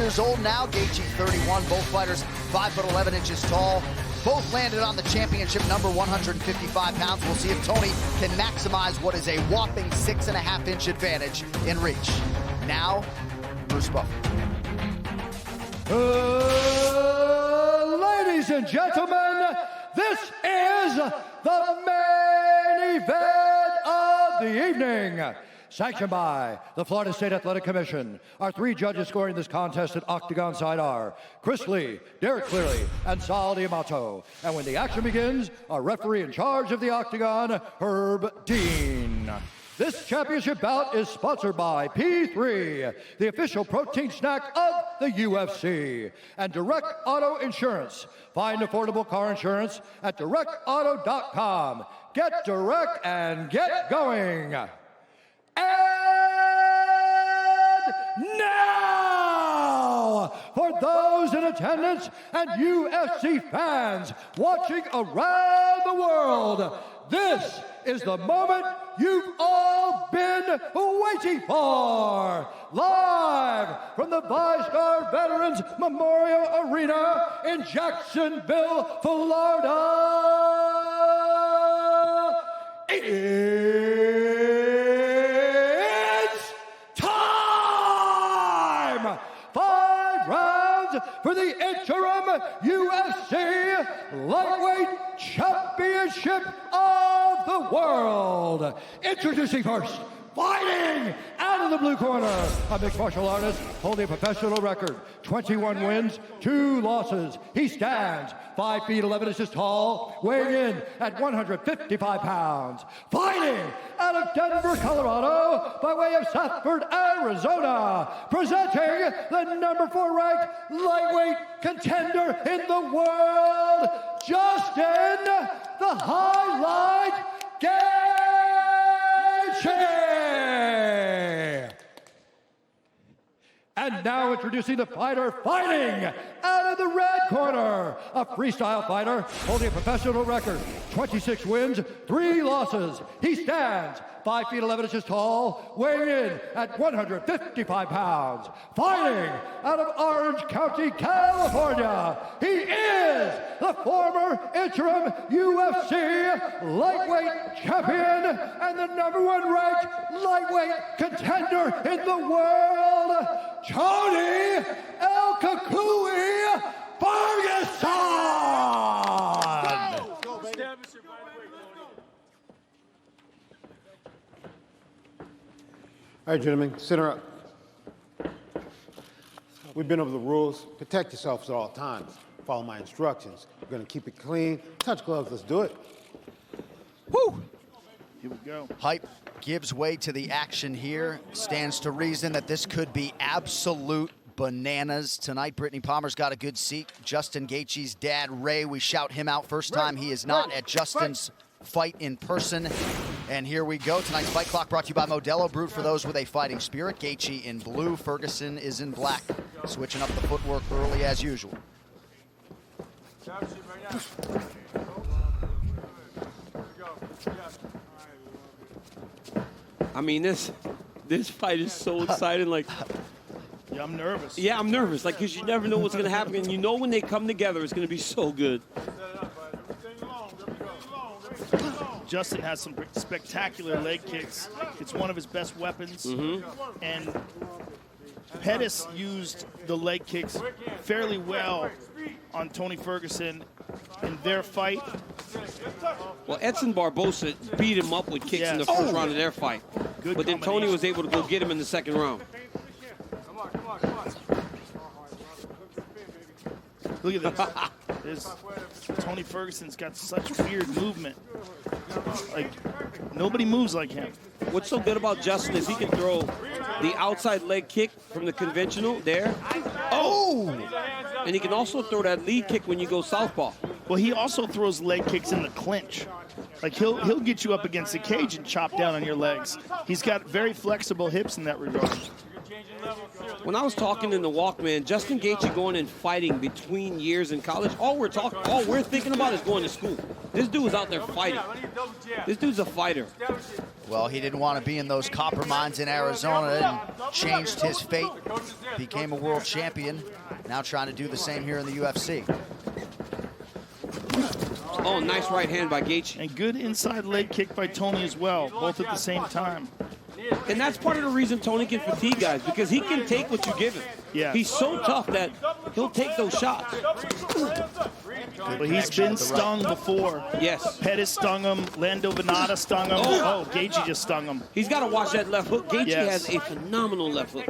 years old now, Gaethje 31. Both fighters 5'11" tall. Both landed on the championship number, 155 pounds. We'll see if Tony can maximize what is a whopping 6.5-inch advantage in reach. Now, Bruce Buffer. Ladies and gentlemen, this is the main event of the evening. Sanctioned by the Florida State Athletic Commission. Our three judges scoring this contest at Octagon side are Chris Lee, Derek Cleary, and Sal D'Amato. And when the action begins, our referee in charge of the Octagon, Herb Dean. This championship bout is sponsored by P3, the official protein snack of the UFC, and Direct Auto Insurance. Find affordable car insurance at directauto.com. Get direct and get going. And now, for those in attendance and UFC fans watching around the world, this is the moment you've all been waiting for. Live from the VyStar Veterans Memorial Arena in Jacksonville, Florida. It's time! 5 rounds for the interim UFC Lightweight Championship of the World. Introducing first, fighting out of the blue corner, a mixed martial artist holding a professional record, 21 wins, 2 losses. He stands 5 feet 11 inches tall, weighing in at 155 pounds. Fighting out of Denver, Colorado, by way of Southford, Arizona, presenting the number 4 ranked lightweight contender in the world, Justin the Highlight gaethje. And now introducing the fighter fighting out of the red corner, a freestyle fighter holding a professional record, 26 wins, 3 losses. He stands 5 feet 11 inches tall, weighing in at 155 pounds. Fighting out of Orange County, California, he is the former interim UFC lightweight champion and the number 1 ranked lightweight contender in the world, Tony El Kakui Ferguson! All right, gentlemen, center up. We've been over the rules. Protect yourselves at all times. Follow my instructions. We're going to keep it clean. Touch gloves. Let's do it. Woo! Here we go. Hype gives way to the action here. Stands to reason that this could be absolute bananas tonight. Brittany Palmer's got a good seat. Justin Gaethje's dad, Ray, we shout him out first time. He is not at Justin's fight in person. And here we go. Tonight's Fight Clock brought to you by Modelo, brewed for those with a fighting spirit. Gaethje in blue, Ferguson is in black. Switching up the footwork early as usual. I mean, this fight is so exciting. Like, Yeah, I'm nervous. yeah, I'm nervous. Like, because you never know what's going to happen. And you know when they come together, it's going to be so good. Justin has some spectacular leg kicks. It's one of his best weapons. And Pettis used the leg kicks fairly well on Tony Ferguson in their fight. Well, Edson Barbosa beat him up with kicks in the first round of their fight. Good but then Tony was able to go get him in the second round. Look at this. Tony Ferguson's got such weird movement. Like, nobody moves like him. What's so good about Justin is he can throw the outside leg kick from the conventional there. Oh! And he can also throw that lead kick when you go southpaw. Well, he also throws leg kicks in the clinch. Like, he'll get you up against the cage and chop down on your legs. He's got very flexible hips in that regard. When I was talking in the Walkman, Justin Gaethje going and fighting between years in college, all we're thinking about is going to school. This dude's out there fighting. This dude's a fighter. Well, he didn't want to be in those copper mines in Arizona and changed his fate. Became a world champion. Now trying to do the same here in the UFC. Oh, nice right hand by Gaethje. And good inside leg kick by Tony as well, both at the same time. And that's part of the reason Tony can fatigue guys, because he can take what you give him. Yeah. He's so tough that he'll take those shots. But he's been stung before. Yes. Pettis stung him. Lando Venata stung him. Oh, Gaethje just stung him. He's got to watch that left hook. Gaethje Yes. has a phenomenal left hook.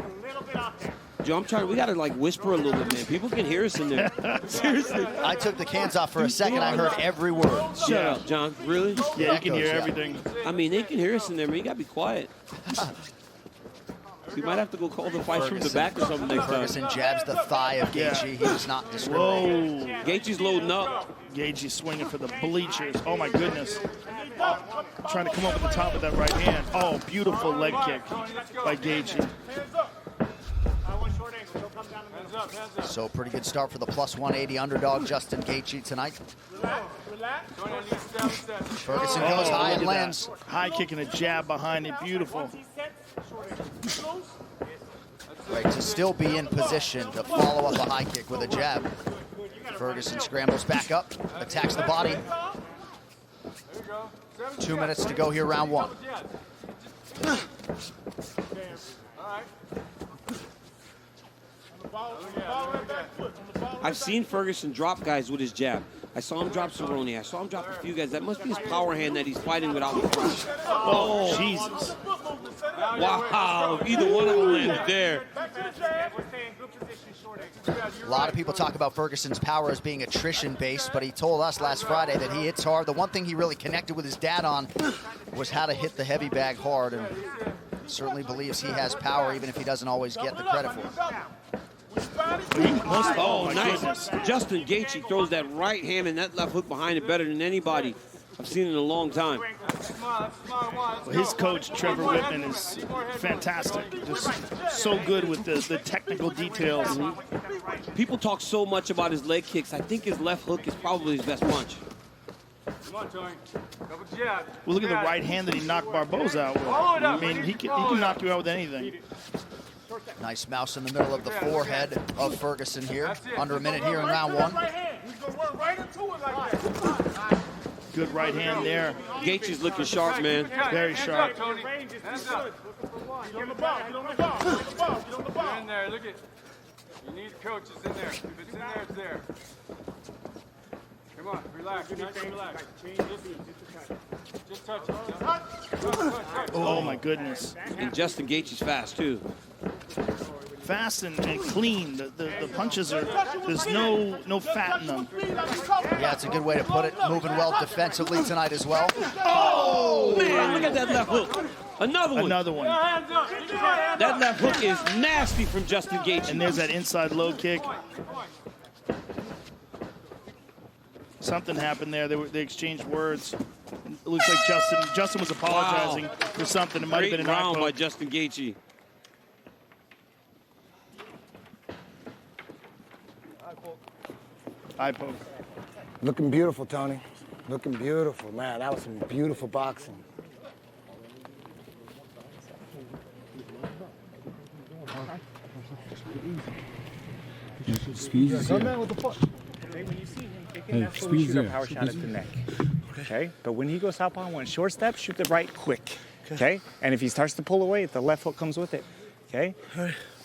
Joe, I'm trying. We got to like whisper a little bit, man. People can hear us in there. Seriously. I took the cans off for a second. I heard every word. Shut up, John. Really? Yeah, you can hear Echoes, yeah. everything. I mean, they can hear us in there, man. You got to be quiet. We might have to go call the fights from the back or something next time. Ferguson jabs the thigh of Gaethje. He does not discriminate. Whoa. Gaethje's loading up. Gaethje swinging for the bleachers. Oh, my goodness. Trying to come up with the top of that right hand. Oh, beautiful leg kick by Gaethje. So pretty good start for the plus 180 underdog Justin Gaethje tonight. Ferguson goes high and look at lands. that. High kick and a jab behind it. Beautiful. Right, to still be in position to follow up a high kick with a jab. Ferguson scrambles back up, attacks the body. 2 minutes to go here, round one. I've seen Ferguson drop guys with his jab. I saw him drop Cerrone. I saw him drop a few guys. That must be his power hand that he's fighting without the front. Oh, Jesus. Wow, either one of them landed there. A lot of people talk about Ferguson's power as being attrition-based, but he told us last Friday that he hits hard. The one thing he really connected with his dad on was how to hit the heavy bag hard, and certainly believes he has power, even if he doesn't always get the credit for it. Oh, nice. Justin Gaethje throws that right hand and that left hook behind it better than anybody I've seen in a long time. Well, his coach, Trevor Whitman, is fantastic. Just so good with the technical details. People talk so much about his leg kicks. I think his left hook is probably his best punch. Well, look at the right hand that he knocked Barboza out with. I mean, he can knock you out with anything. Nice mouse in the middle of the forehead of Ferguson here. Under a minute here in round one. Good right hand there. Gaethje's looking sharp, man. Very sharp. Get in there, look at. You need coaches in there. If it's in there, it's there. Come on, relax. Nice and relax. Just touch it. Oh, my goodness. And Justin Gaethje's fast, too. Fast and clean. The punches are, there's no fat in them. Yeah, it's a good way to put it. Moving well defensively tonight as well. Oh, man, look at that left hook. Another one. Another one. That left hook is nasty from Justin Gaethje. And there's that inside low kick. Something happened there. They exchanged words. It looks like Justin was apologizing for something. It might have been an eye round by poke. Justin Gaethje. Eye poke. Looking beautiful, Tony. Looking beautiful, man. That was some beautiful boxing. Speed is there. Hey, speed is there. Power shot at the neck. Okay? But when he goes southpaw on one short step, shoot the right quick. Okay? And if he starts to pull away, the left hook comes with it. Okay?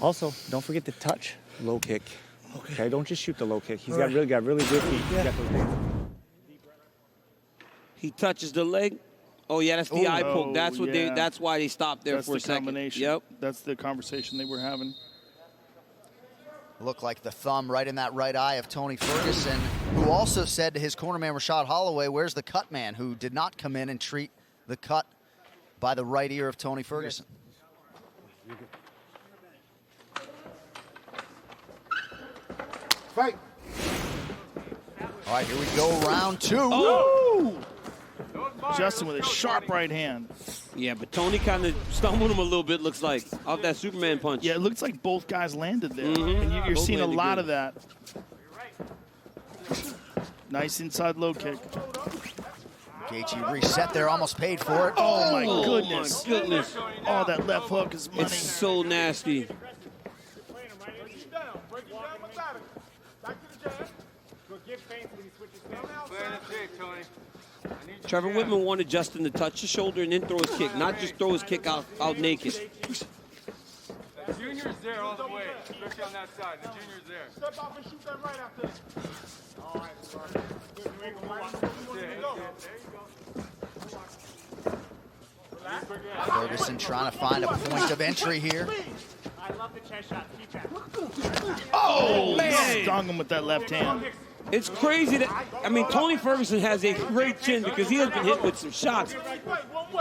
Also, don't forget to touch low kick. Okay? Don't just shoot the low kick. He's got really good feet. He's got those things. He touches the leg. Oh yeah, that's the eye poke. That's what yeah. That's why they stopped there That's for the a second. combination. Yep. That's the conversation they were having. Looked like the thumb right in that right eye of Tony Ferguson, who also said to his cornerman Rashad Holloway, where's the cut man, who did not come in and treat the cut by the right ear of Tony Ferguson. Fight. All right, here we go, round two. Oh! Justin with a sharp right hand. Yeah, but Tony kind of stumbled him a little bit, looks like, off that Superman punch. Yeah, it looks like both guys landed there. And you're Both seeing a landed lot good. of that. Nice inside low kick. Gaethje reset there, almost paid for it. Oh my goodness. My goodness. Oh, that left hook is money. It's so nasty. Trevor Whitman wanted Justin to touch the shoulder and then throw his kick, not just throw his kick out naked. The junior's there all the way, especially on that side. The junior's there. Step off and shoot that right after. All right, Ferguson trying to find a point of entry here. I love the chest shot. Keep that. Oh, man. Stung him with that left hand. It's crazy that, I mean, Tony Ferguson has a great chin because he has been hit with some shots.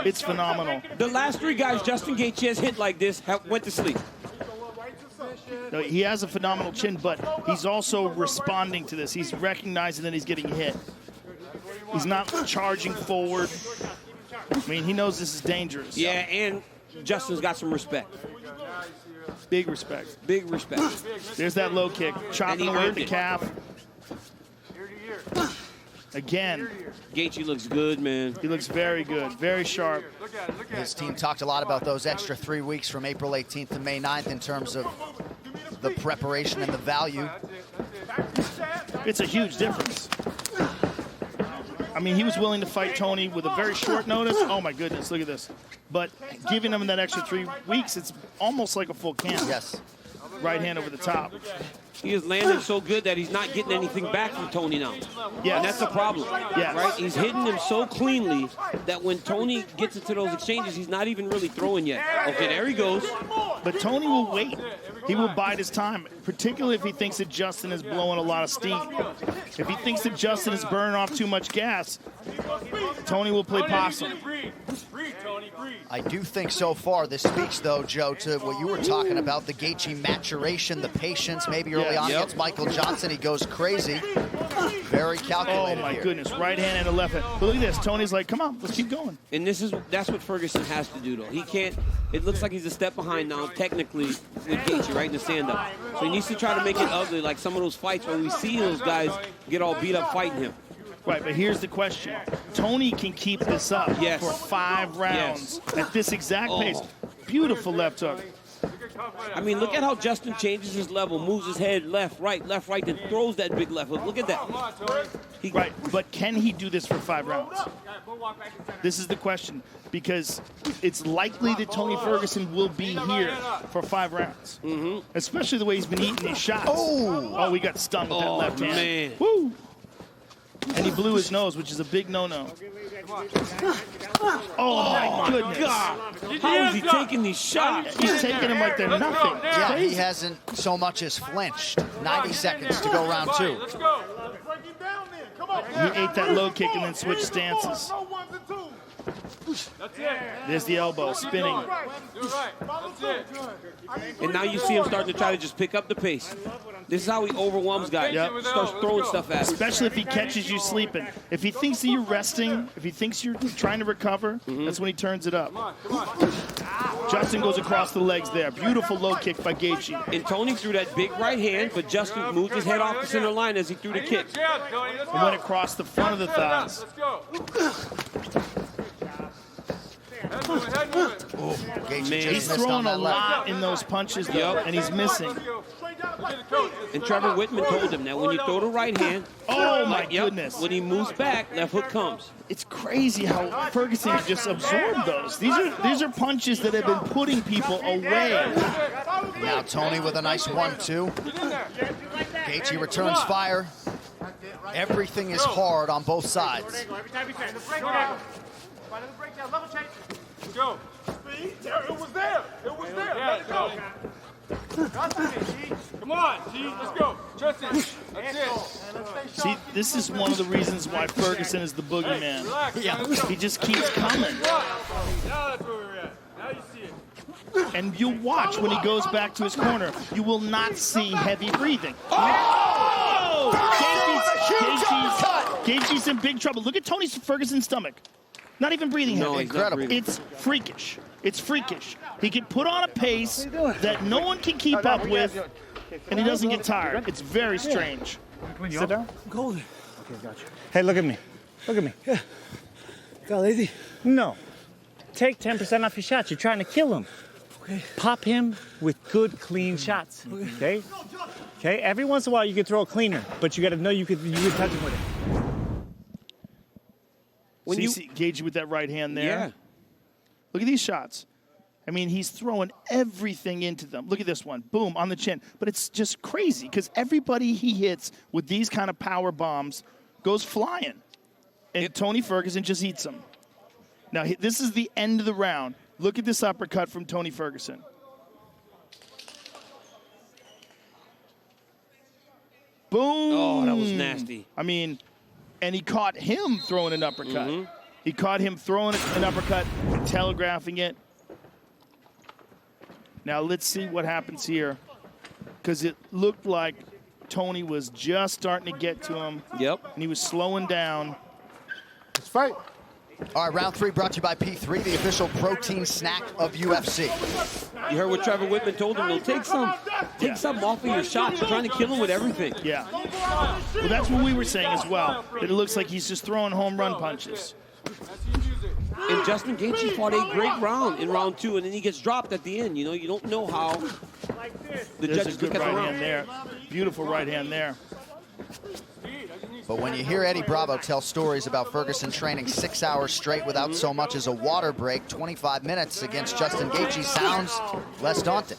It's phenomenal. The last 3 guys Justin Gaethje has hit like this went to sleep. No, he has a phenomenal chin, but he's also responding to this. He's recognizing that he's getting hit. He's not charging forward. I mean, he knows this is dangerous. Yeah, and Justin's got some respect. Big respect. Big respect. There's that low kick, chopping away at the calf. Again. Gaethje looks good, man. He looks very good, very sharp. His team talked a lot about those extra 3 weeks from April 18th to May 9th in terms of the preparation and the value. It's a huge difference. I mean, he was willing to fight Tony with a very short notice. Oh my goodness, look at this. But giving him that extra 3 weeks, it's almost like a full camp. Yes. Right hand over the top. He is landing so good that he's not getting anything back from Tony now. Yes. And that's the problem. Yes. Right? He's hitting him so cleanly that when Tony gets into those exchanges, he's not even really throwing yet. Okay, there he goes. But Tony will wait. He will bide his time, particularly if he thinks that Justin is blowing a lot of steam. If he thinks that Justin is burning off too much gas, Tony will play possum. I do think so far this speaks, though, Joe, to what you were talking about, the Gaethje maturation, the patience. Maybe early on against Michael Johnson, he goes crazy. Very calculated. Oh, my here. goodness. Right hand and a left hand. But look at this. Tony's like, come on, let's keep going. And that's what Ferguson has to do, though. He can't. It looks like he's a step behind now, technically, with Gaethje, right, in the stand-up. So he needs to try to make it ugly, like some of those fights where we see those guys get all beat up fighting him. Right, but here's the question. Tony can keep this up for 5 rounds at this exact pace. Beautiful left hook. I mean, look at how Justin changes his level, moves his head left, right, then throws that big left hook. Look at that. Right, but can he do this for 5 rounds? This is the question, because it's likely that Tony Ferguson will be here for 5 rounds, especially the way he's been eating these shots. Oh, we got stung with that left hand. Man. Woo! And he blew his nose, which is a big no-no. Oh, my goodness. God. How is he taking these shots? He's taking them like they're nothing. Yeah, he hasn't so much as flinched. 90 seconds to go round 2. Let's go. Break him down then. Come on. He ate that low kick and then switched stances. That's it. There's the elbow, spinning. Do it right. That's it. And now you see him starting to try to just pick up the pace. This is how he overwhelms guys. Yep. Starts throwing stuff at him. Especially if he catches you sleeping. If he thinks that you're resting, if he thinks you're trying to recover, that's when he turns it up. Justin goes across the legs there. Beautiful low kick by Gaethje. And Tony threw that big right hand, but Justin moved his head off the center line as he threw the kick. And went across the front of the thighs. Let's go. Gaethje Man. just He's missed on throwing a that left. lot in those punches, though, and he's missing. And Trevor Whitman told him that when you throw the right hand, Oh, my yep, goodness. when he moves back, left hook comes. It's crazy how Ferguson can just absorb those. These are punches that have been putting people away. Now Tony with a nice 1-2. Gaethje returns fire. Everything is hard on both sides. Every time he says, Let's go. It was there. It was there. Let it go. Come on, G. Let's go. Justin. That's it. See, this is one of the reasons why Ferguson is the boogeyman. Relax. Yeah. Let's go. He just keeps coming. Now that's where we're at. Now you see it. And you'll watch when he goes back to his corner, you will not see heavy breathing. Gaethje's in big trouble. Look at Tony Ferguson's stomach. Not even breathing No, heavy. he's not breathing. It's freakish. It's freakish. He can put on a pace that no one can keep up with, and he doesn't get tired. It's very strange. Sit down. Golden. Okay, gotcha. Hey, look at me. Look at me. Got lazy? No. Take 10% off your shots. You're trying to kill him. Okay. Pop him with good, clean shots. Okay? Okay? Every once in a while you can throw a cleaner, but you got to know you could touch him with it. When you see Gaethje with that right hand there. Yeah. Look at these shots. I mean, he's throwing everything into them. Look at this one. Boom, on the chin. But it's just crazy because everybody he hits with these kind of power bombs goes flying. And Tony Ferguson just eats them. Now, this is the end of the round. Look at this uppercut from Tony Ferguson. Boom. Oh, that was nasty. I mean, and he caught him throwing an uppercut. He caught him throwing an uppercut and telegraphing it. Now, let's see what happens here because it looked like Tony was just starting to get to him. Yep. And he was slowing down. Let's fight. All right, round 3 brought to you by P3, the official protein snack of UFC. You heard what Trevor Whitman told him. He'll take some off of your shots. You're trying to kill him with everything. Yeah. Well, that's what we were saying as well, that it looks like he's just throwing home run punches. And Justin Gaethje fought a great round in round 2, and then he gets dropped at the end. You know, you don't know how the There's judges a good look at the right round. hand there. Beautiful right hand there. But when you hear Eddie Bravo tell stories about Ferguson training 6 hours straight without so much as a water break, 25 minutes against Justin Gaethje sounds less daunting.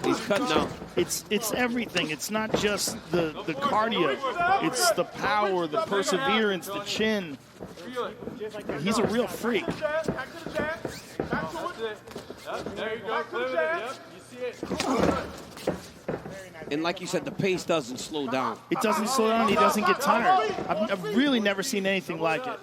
He's cut now. It's everything. It's not just the cardio. It's the power, the perseverance, the chin. He's a real freak. There you go. Yep, you see it. And like you said, the pace doesn't slow down. It doesn't slow down. He doesn't get tired. I've really never seen anything like it.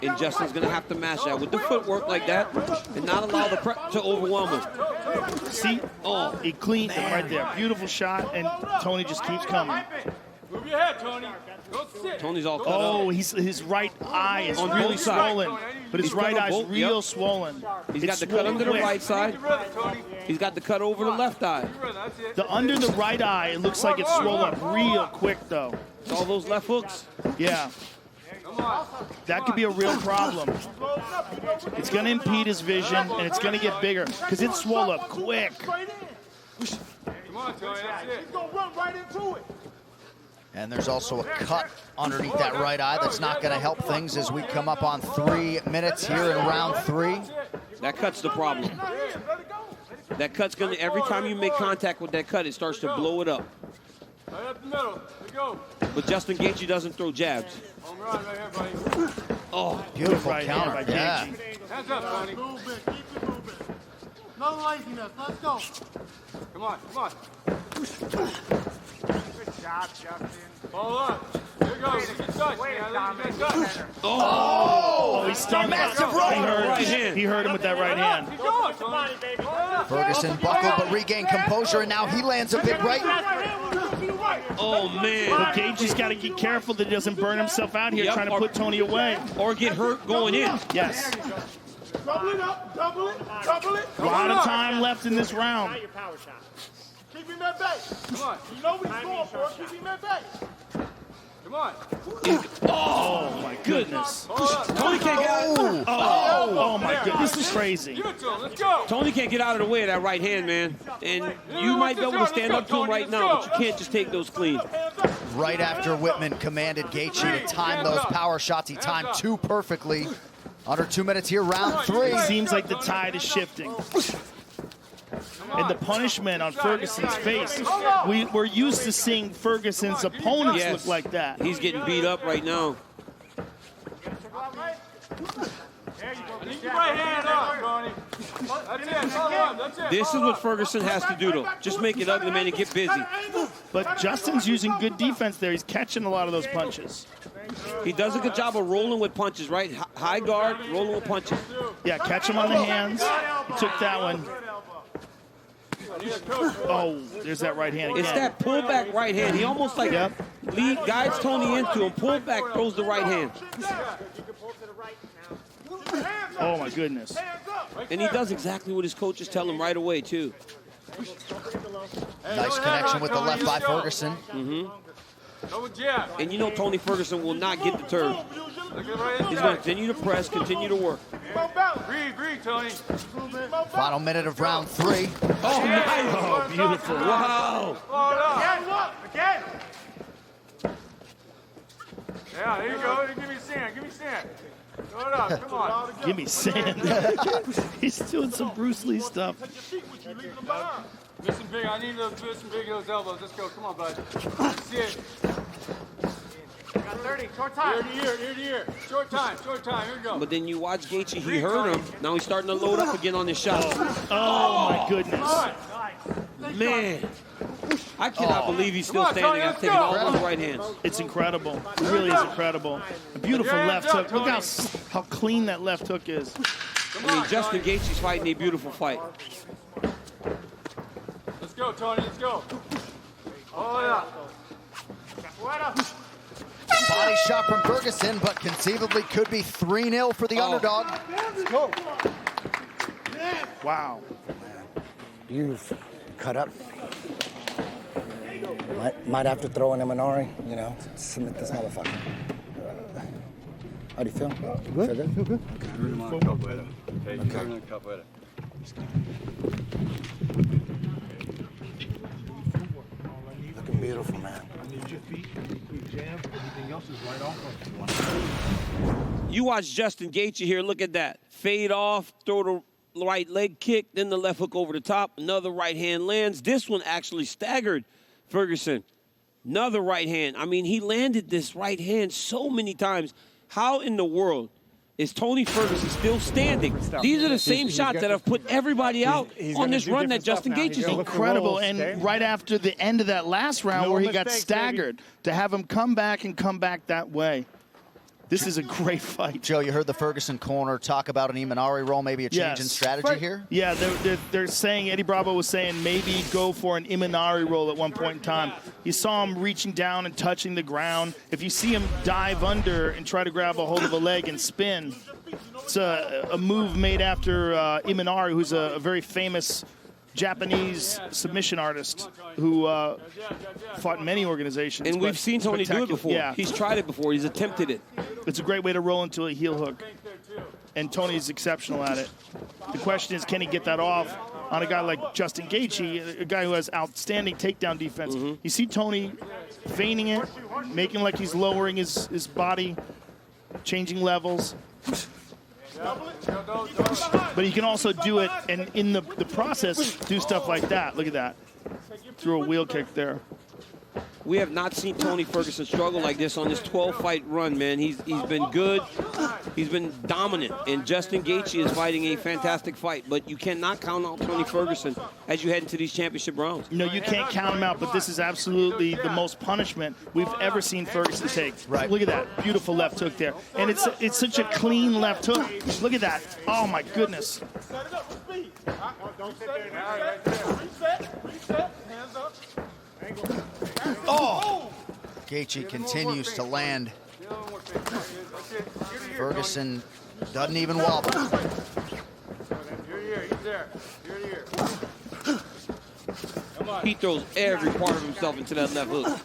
And Justin's going to have to match that with the footwork like that and not allow the prep to overwhelm him. See? Oh, he cleaned him right there. Beautiful shot, and Tony just keeps coming. Move your head, Tony. Go sit. Tony's all cut Oh, up. his right eye is On really both sides. swollen, but his He's right cut on eye's both, real yep. swollen. He's got It's the cut under the swollen right side. Get ready, Tony. He's got the cut over the left eye. That's it. The under the right eye, it looks like it's swollen up real quick, though. All those left hooks. Yeah, Come on. that could be a real problem. It's going to impede his vision, and it's going to get bigger because it's swollen up quick. Come on, Tony. That's it. Gonna run right into it. And there's also a cut underneath that right eye that's not going to help things as we come up on 3 minutes here in round 3. That cut's the problem. That cut's going to, every time you make contact with that cut, it starts to blow it up. Right up the middle. There you go. But Justin Gaethje doesn't throw jabs. Home run right here, buddy. Oh, Beautiful Right hand counter. by Yeah. Gaethje. Hands up, Tony. Move it, keep it moving. No laziness, let's go. Come on, come on. Good job, Justin. Follow up. There you go. You can touch, man. You can touch. Oh, he stung him. Massive right hand. He hurt him with that right hand. Keep going, Tony. Body, baby. Ferguson buckled but regained composure, and now he lands a big right. oh man. But Gaethje's got to get careful that he doesn't burn himself out here Yep, trying to or- put Tony away. Or get hurt going in. Yes. Double it up, double it, double it. A lot of time left in this round. Not your power shot. Keep him at bay. Come on. You know what he's going for, keep him at bay. Come on. Oh, my goodness. Tony can't get out. Oh, my goodness. This is crazy. Give it to him. Let's go. Tony can't get out of the way of that right hand, man. And you might be able to stand up to him right now, but you can't just take those clean. Right after Whitman commanded Gaethje to time those power shots, he timed 2 perfectly. Under 2 minutes here, round 3. It seems like the tide is shifting. And the punishment on Ferguson's face, we're used to seeing Ferguson's opponents Yes. look like that. He's getting beat up right now. Keep your right hand up, Tony. That's it. Follow up. That's it. This is what Ferguson has to do, though. Just make it ugly, man, and get busy. But Justin's using good defense there. He's catching a lot of those punches. He does a good job of rolling with punches, right? High guard, rolling with punches. Yeah, catch him on the hands. He took that one. Oh, there's that right hand again. It's that pullback right hand. He almost like Yep. guides Tony into him, pull back, throws the right hand. Oh, my goodness. And he does exactly what his coaches tell him right away, too. Nice connection with the left by Ferguson. Double jab. And you know Tony Ferguson will not get deterred. He's going to continue to press, continue to work. Breathe, Tony. Final minute of round 3. Oh, nice. Oh, beautiful. Wow. Again. Yeah, there you go. Give me sand. Throw it up. Come on. Give me sand. He's doing some Bruce Lee stuff. Listen big. I need to listen big those elbows. Let's go. Come on, bud. See it. Got 30. Short time. Ear to ear. Short time. Here we go. But then you watch Gaethje, he heard him. Now he's starting to load up again on his shots. Oh, my goodness. Man. I cannot believe he's still standing after taking all those right hands. It's incredible. It really is incredible. A beautiful left hook. Look how clean that left hook is. I mean, Justin Gaethje's fighting a beautiful fight. Let's go, Tony. Let's go. Oh, yeah. Body shot from Ferguson, but conceivably could be 3-0 for the underdog. Wow. Beautiful. Cut up. Might have to throw an Imanari, you know, submit this motherfucker. How do you feel? Good? Feel good? Looking beautiful, man. You watch Justin Gaethje here. Look at that. Fade off, throw the right leg kick, then the left hook over the top. Another right hand lands. This one actually staggered Ferguson. Another right hand. I mean, he landed this right hand so many times. How in the world is Tony Ferguson still standing? These are the same shots that have put everybody out on this run that Justin Gaethje's on. Incredible. And right after the end of that last round where he got staggered, to have him come back that way. This is a great fight. Joe, you heard the Ferguson corner talk about an Imanari roll, maybe a change in strategy here? Yeah, they're saying, Eddie Bravo was saying maybe go for an Imanari roll at one point in time. You saw him reaching down and touching the ground. If you see him dive under and try to grab a hold of a leg and spin, it's a move made after Imanari, who's a very famous Japanese submission artist who fought in many organizations. And we've seen Tony do it before. Yeah. He's tried it before. He's attempted it. It's a great way to roll into a heel hook. And Tony's exceptional at it. The question is, can he get that off on a guy like Justin Gaethje, a guy who has outstanding takedown defense? You see Tony feigning it, making like he's lowering his body, changing levels. But he can also do it, and in the process, do stuff like that. Look at that. Threw a wheel kick there. We have not seen Tony Ferguson struggle like this on this 12-fight run, man. He's been good. He's been dominant. And Justin Gaethje is fighting a fantastic fight. But you cannot count out Tony Ferguson as you head into these championship rounds. No, you can't count him out, but this is absolutely the most punishment we've ever seen Ferguson take. Right. Look at that. Beautiful left hook there. And it's such a clean left hook. Look at that. Oh, my goodness. Oh! Gaethje continues to land. Ferguson doesn't even wobble. He throws every part of himself into that left hook.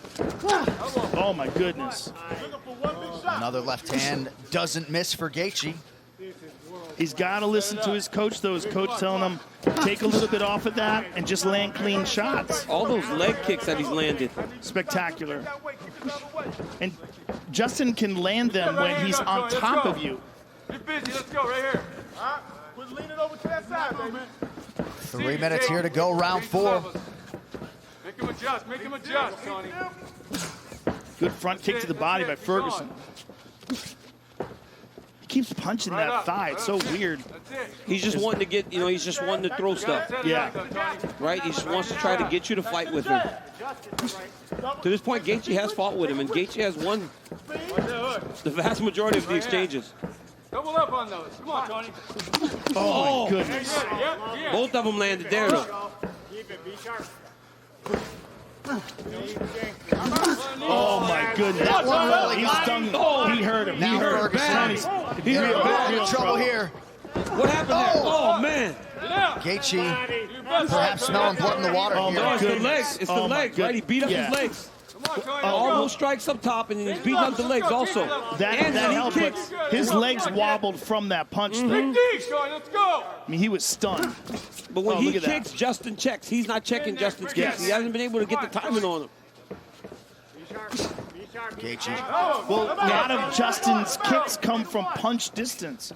Oh, my goodness. Another left hand doesn't miss for Gaethje. He's got to listen to his coach, though. His coach telling him, take a little bit off of that and just land clean shots. All those leg kicks that he's landed. Spectacular. And Justin can land them when he's on top of you. Get busy. Let's go right here. Quit leaning over to that side, baby. 3 minutes here to go, round 4. Make him adjust. Make him adjust, Tony. Good front kick to the body by Ferguson. He keeps punching that thigh. It's so weird. He's just wanting to get, he's just wanting to throw stuff. Yeah. Right? He just wants to try to get you to fight with him. To this point, Gaethje has fought with him, and Gaethje has won the vast majority of the exchanges. Double up on those. Come on, Tony. Oh, my goodness. Yeah. Both of them landed there, though. Oh, my goodness. That one really He's got done. him. Oh, he hurt him. Now He hurt Ferguson him. He's in a bit of trouble here. What happened there? Oh, man. Gaethje perhaps smelling blood in the water Oh, here. No, it's the goodness. legs. It's the Oh, my legs, right? He beat up Yeah. his legs. All those strikes up top, and then he's beating up the legs also. That and then helped, he but kicks. his legs wobbled from that punch. Mm-hmm. Let's go. I mean, he was stunned. But when he look at that. kicks, Justin checks. He's not checking Justin's kicks. Yes. He hasn't been able to get the timing on him. Gaethje. Well, a lot of Justin's kicks come from punch distance.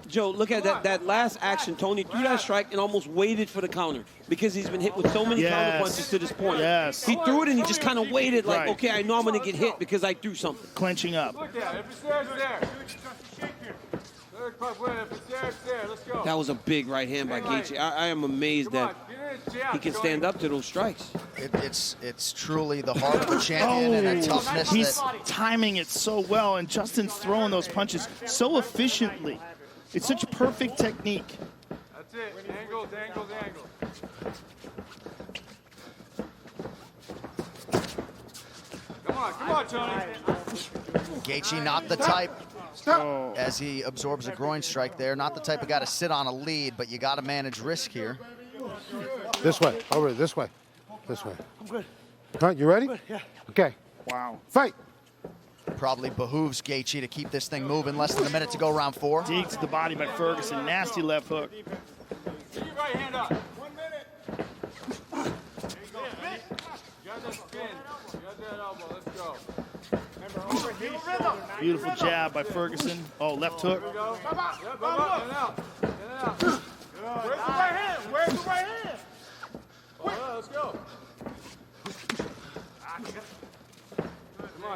Joe, look at that last action. Tony threw that strike and almost waited for the counter because he's been hit with so many counter punches to this point. Yes. He threw it and he just kind of waited like, Right. okay, I know I'm going to get hit because I threw something. Clenching up. Look at it. If it's there, it's there. Third club win. If it's there, it's there. Let's go. That was a big right hand by Gaethje. I am amazed that he can stand up to those strikes. It's truly the heart of a champion and a toughness. He's that timing it so well, and Justin's throwing those punches so efficiently. It's such perfect technique. That's it. Angles, angles, angles. Come on, Tony. Gaethje not the type, as he absorbs a groin strike there, not the type of guy to sit on a lead, but you got to manage risk here. This way. Over this way. This way. I'm good. All right, you ready? Yeah. Okay. Wow. Fight. Probably behooves Gaethje to keep this thing moving. Less than a minute to go, round 4. Dig to the body by Ferguson. Nasty left hook. Get your right hand up. 1 minute. You got that spin. You got that elbow. Let's go. Beautiful jab by Ferguson. Oh, left hook. Here we go. Yep, out. Where's the right hand? Where's the right hand? Oh, let's go.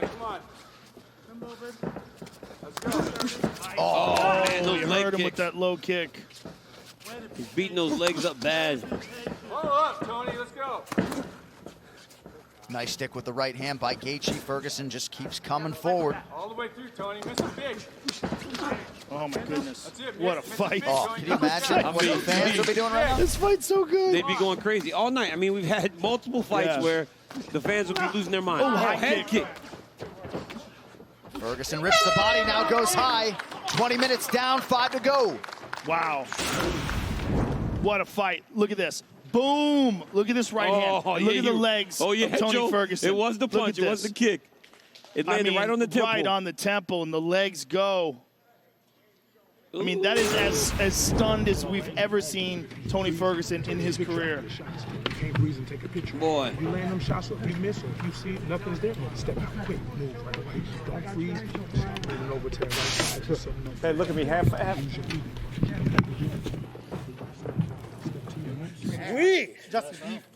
Come on. Let's go. Oh, man, those You leg heard him with kicks. that low kick. He's beating those legs up bad. Follow up, Tony. Let's go. Nice stick with the right hand by Gaethje. Ferguson just keeps coming forward. All the way through, Tony. Miss a big. Oh, my goodness. That's it. What a fight. Oh, can you imagine what the fans will be doing right now? This fight's so good. They'd be going crazy all night. I mean, we've had multiple fights Yeah. where the fans will be losing their mind. high Head kick. kick. Ferguson rips the body, now goes high. 20 minutes down, 5 to go. Wow. What a fight. Look at this. Boom. Look at this right hand. Oh, Look yeah, at the legs Oh, yeah, of Tony Joe, Ferguson. It was the Look punch. at It was this. the kick. It landed right on the temple. Right on the temple, and the legs go. I mean, that is as stunned as we've ever seen Tony Ferguson in his career. You can't breathe and take a picture. Boy. If you land them shots up, you miss them. You see nothing's there, step out quick, move right away. Don't freeze. Moving over to the right side. Just so you know. Hey, look at me, half.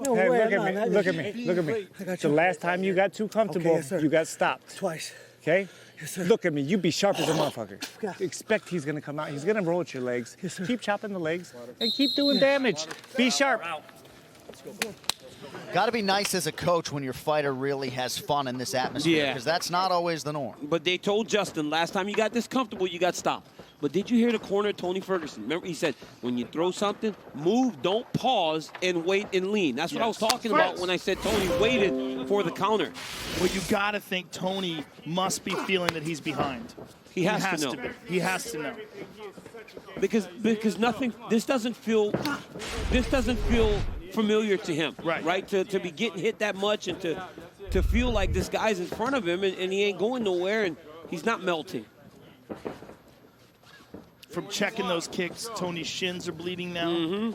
No Hey, way, look at me, look at me, look at me. The last time you got too comfortable, yes, sir. you got stopped. Twice. Okay? Yes, sir. Look at me, you be sharp as a motherfucker. Yeah. Expect he's gonna come out, he's gonna roll at your legs. Yes, sir. Keep chopping the legs and keep doing damage. Be sharp. Got to be nice as a coach when your fighter really has fun in this atmosphere, Yeah. because that's not always the norm. But they told Justin, last time you got this comfortable, you got stopped. But did you hear the corner, Tony Ferguson? Remember, he said, when you throw something, move, don't pause, and wait and lean. That's what I was talking about when I said Tony waited for the counter. Well, you got to think Tony must be feeling that he's behind. He has to know. be. He has to know. Because nothing, this doesn't feel familiar to him. Right. To be getting hit that much and to feel like this guy's in front of him and he ain't going nowhere and he's not melting. From checking those kicks, Tony's shins are bleeding now.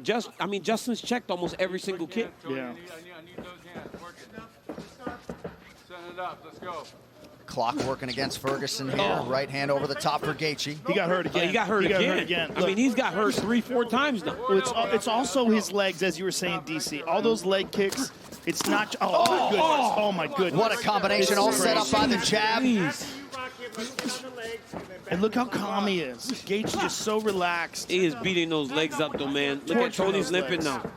Justin's checked almost every single kick. Yeah. I need those hands. Work it. Setting it up. Let's go. Clock working against Ferguson here. Right hand over the top for Gaethje. He got hurt again. He got hurt again. I mean, he's got hurt 3-4 times now. Well, it's also his legs, as you were saying, DC. All those leg kicks, it's not... Oh, my goodness. Oh, my goodness. What a combination, all set up by the jab. And look how calm he is. Gaethje just so relaxed. He is beating those legs up, though, man. Look at Torturing Tony's those limping legs. now.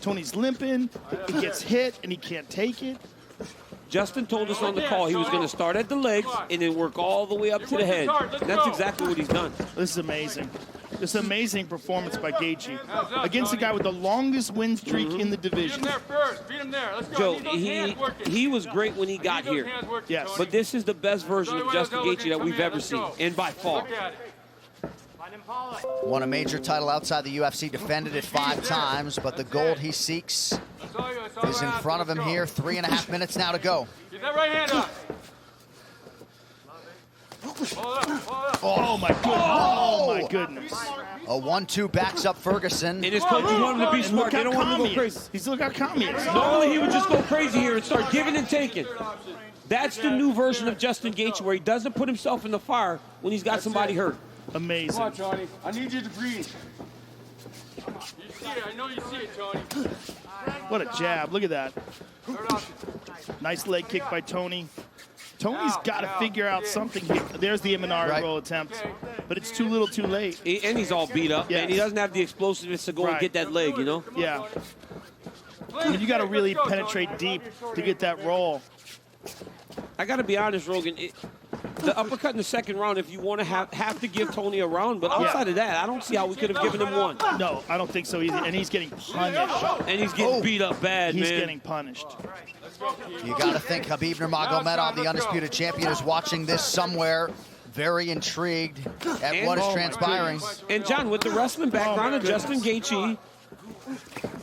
Tony's limping. He gets hit, and he can't take it. Justin told us on the call he was going to start at the legs and then work all the way up to the head. And that's exactly what he's done. This is amazing. This amazing performance by Gaethje against the guy with the longest win streak in the Beat division. him there first. Beat him there. Let's go. Joe, I need those hands working. he was great when he got Need those here. hands working, Yes. Tony. But this is the best version of Justin Gaethje that we've ever seen, and by far. Look at it. Won a major title outside the UFC, defended it 5 times, but the gold he seeks is in front of him here. 3.5 minutes now to go. Get that right hand up. Oh my goodness. Oh my goodness. A 1-2 backs up Ferguson. And his coaches want him to be And smart. look They don't how want him to calm go he is. crazy. He's look how calm he is. Normally he would just go crazy here and start giving and taking. That's the new version of Justin Gaethje, where he doesn't put himself in the fire when he's got somebody hurt. Amazing. Come on, Tony. I need you to breathe. You see it. I know you see it, Tony. What a jab. Look at that. Nice leg kick by Tony. Tony's got to figure out something here. There's the Imanari roll attempt, but it's too little too late. And he's all beat up, and he doesn't have the explosiveness to go and get that leg, you know? Yeah. I mean, you got to really penetrate deep to get that roll. I got to be honest, Rogan. The uppercut in the second round, if you want to have to give Tony a round, but outside of that, I don't see how we could have given him one. No, I don't think so either. And he's getting punished. And he's getting beat up bad, He's man. getting punished. You got to think Khabib Nurmagomedov, the undisputed champion, is watching this somewhere, very intrigued at what is transpiring. And John, with the wrestling background of Justin Gaethje,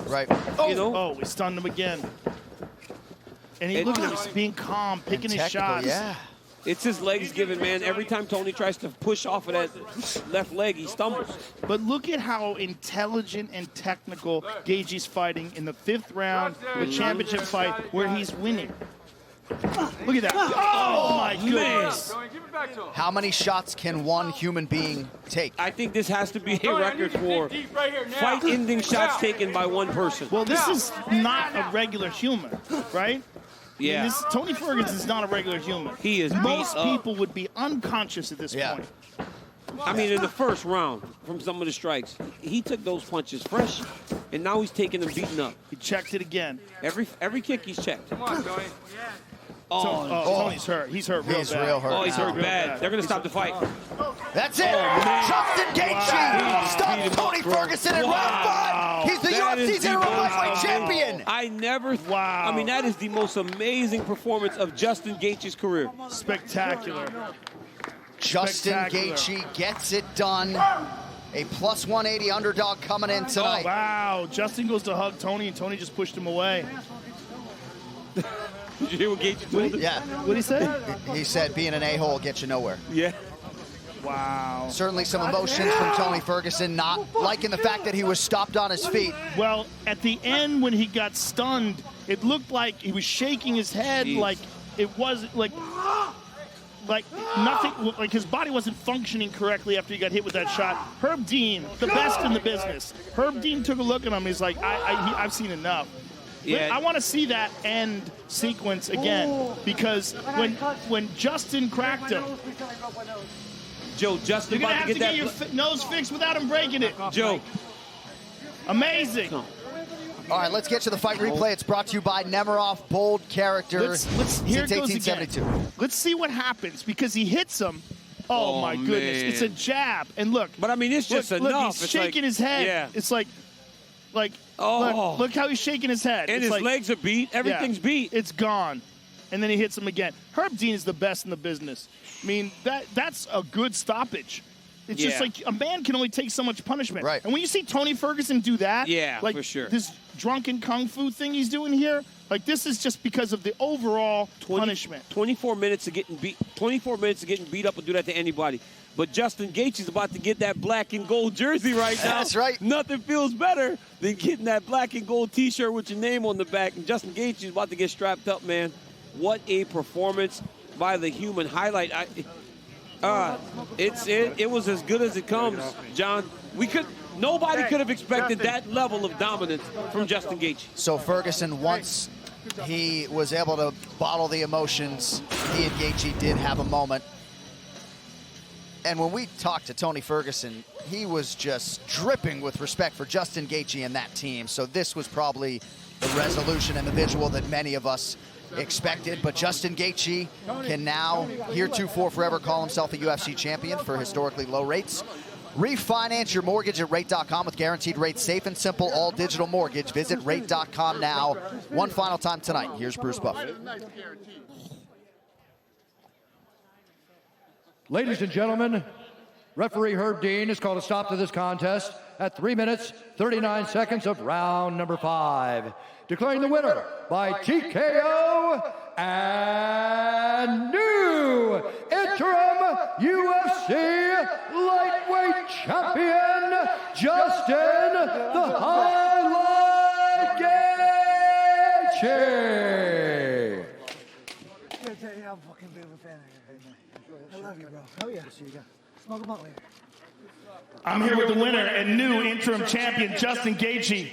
right? You know, Oh, we stunned him again. And look at him, he's being calm, picking his shots. Yeah. it's his legs given, man. Every time Tony tries to push off of that left leg, he stumbles. But look at how intelligent and technical Gaethje's fighting in the 5th round of a championship fight where he's winning. Look at that. Oh, my goodness. How many shots can one human being take? I think this has to be a record for fight-ending shots taken by one person. Well, this is not a regular human, right? Yeah. I mean, Tony Ferguson is not a regular human. He is Most beat up. people would be unconscious at this point. I mean, in the first round, from some of the strikes, he took those punches fresh, and now he's taking them beaten up. He checked it again. Every kick he's checked. Come on, Tony. Tony's hurt. He's hurt real bad. He's real hurt. Oh, he's now. hurt bad. They're going to stop the fight. That's it. Justin Gaethje stops Tony Ferguson in round 5. He's the UFC's interim lightweight champion. I never. Wow. I mean, that is the most amazing performance of Justin Gaethje's career. Spectacular. Justin Spectacular. Gaethje gets it done. A plus 180 underdog coming in tonight. Oh, wow. Justin goes to hug Tony, and Tony just pushed him away. Did you hear what Gaethje told him? Yeah. What did he say? He said being an a-hole gets you nowhere. Yeah. Wow. Certainly some emotions from Tony Ferguson, not liking the fact that he was stopped on his feet. Well, at the end when he got stunned, it looked like he was shaking his head like it wasn't like nothing, like his body wasn't functioning correctly after he got hit with that shot. Herb Dean, the best in the business. Herb Dean took a look at him. He's like, I've seen enough. Yeah. I want to see that end sequence again because when Justin cracked him, Joe, Justin you're gonna about have to get your that. nose fixed without him breaking it. Joe. Amazing. All right, let's get to the fight replay. It's brought to you by Nemiroff, bold character Here since it goes 1872. again. Let's see what happens because he hits him. Oh my goodness, man. it's a jab. And look. But I mean, it's just look, enough. He's It's shaking like, his head. Yeah. It's like, Oh. look how he's shaking his head. And it's his like, legs are beat. Everything's beat. It's gone. And then he hits him again. Herb Dean is the best in the business. I mean, that's a good stoppage. It's just like a man can only take so much punishment. Right. And when you see Tony Ferguson do that, like for sure. this drunken kung fu thing he's doing here, like this is just because of the overall punishment. 24 minutes of getting beat. 24 minutes of getting beat up would do that to anybody. But Justin Gaethje's about to get that black and gold jersey right now. That's right. Nothing feels better than getting that black and gold T-shirt with your name on the back. And Justin Gaethje's about to get strapped up, man. What a performance by the human. Highlight. It was as good as it comes, John. Nobody could have expected that level of dominance from Justin Gaethje. So Ferguson, once he was able to bottle the emotions, he and Gaethje did have a moment. And when we talked to Tony Ferguson, he was just dripping with respect for Justin Gaethje and that team. So this was probably the resolution and the visual that many of us expected. But Justin Gaethje can now, heretofore forever, call himself a UFC champion for historically low rates. Refinance your mortgage at rate.com with guaranteed rates, safe and simple, all digital mortgage. Visit rate.com now. One final time tonight. Here's Bruce Buffer. Ladies and gentlemen, Referee Herb Dean has called a stop to this contest at 3 minutes, 39 seconds of round number 5. Declaring the winner by TKO and new interim UFC lightweight champion, Justin the Highlight Gaethje. Yeah, I'm fucking big of a fan of you. I love you, bro. Oh yeah. See you again. Smoke them out later. I'm here with the winner and new interim champion, Justin Gaethje.